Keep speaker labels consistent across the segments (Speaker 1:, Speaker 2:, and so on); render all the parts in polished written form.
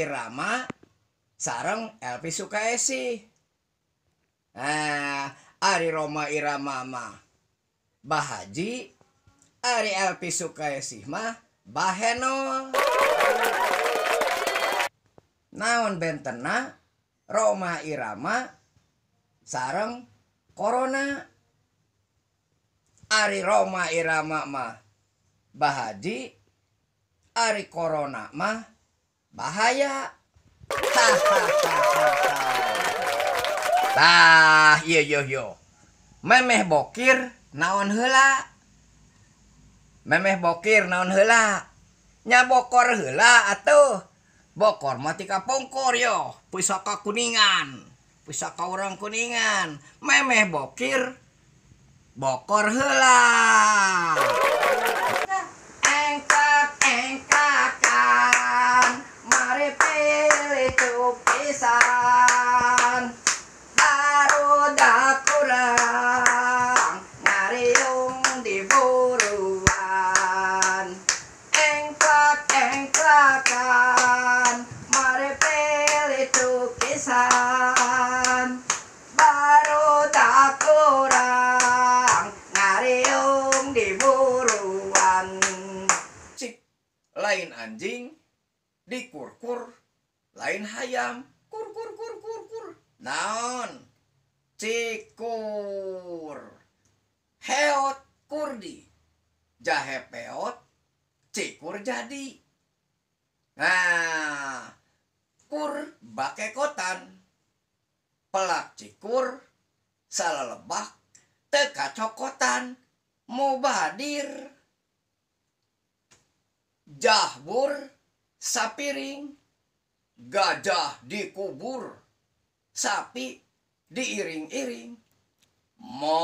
Speaker 1: Irama sareng Elvi Sukaesih. Nah, ari Rhoma Irama mah Bahaji, ari Elvi Sukaesih mah Bahenol. Naon bentena Rhoma Irama sareng Corona. Ari Rhoma Irama mah Bahaji, ari Corona mah bahaya. Tah, yo. Memeh bokir naon heula? Memeh bokir naon heula? Nya bokor heula atuh. Bokor mah ti kapongkor yo, pusaka Kuningan. Pusaka urang Kuningan. Memeh bokir bokor heula. Engkak-engkakan, mari pilih cupisan. Barudak kurang, ngariung di buruan. Engkak-engkakan, mari pilih cupisan. Barudak kurang, ngariung di buruan. Cik, lain anjing dikurkur, lain hayam kur. Naon? Cikur. Heot kurdi. Jahe peot, cikur jadi. Nah, kur bakekotan. Pelak cikur, salalebak, teka cokotan, mubadir. Jahbur, sapiring, gajah dikubur, sapi diiring-iring, mo.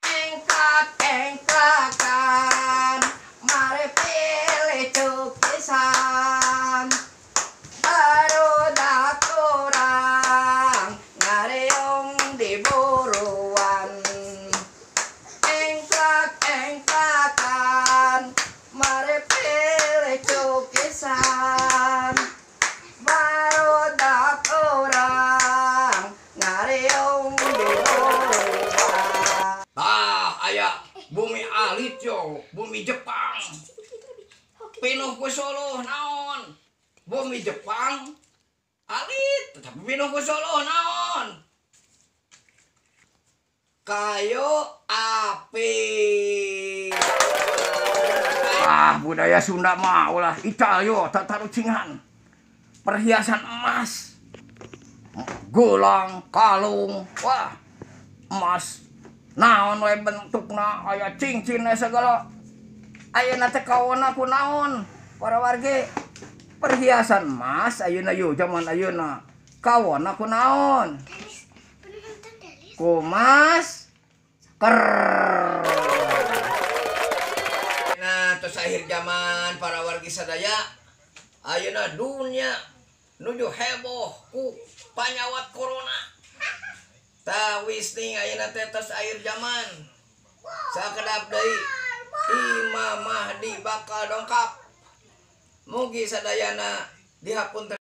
Speaker 1: Engkak-engkakan, mari pilih cupisan. Barudak kurang, ngariung di buruan. Engkak-engkakan, mari pilih cupisan. Barudak kurang, ngariung di buruan. Aya bumi alit yo, bumi Jepang. Pinuh ku Solo naon? Bumi Jepang alit, tapi pinuh ku Solo naon? Kayu api. Budaya Sunda mah ulah Itayo tatarucingan. Perhiasan emas, gelang, kalung, wah, emas. Naon we bentukna, aya cincin segala. Ayeuna teh kawana ku naon? Para wargi, perhiasan emas ayeuna yo zaman ayeuna. Kawana ku naon? Ku emas ker. Nah, terus akhir zaman para wargi sadaya ayeuna dunia nuju heboh ku panyawat corona. Tawis nih ayeuna teh tos akhir zaman. Sakedap deui Imam Mahdi bakal dongkap. Mugi sadayana dihapunten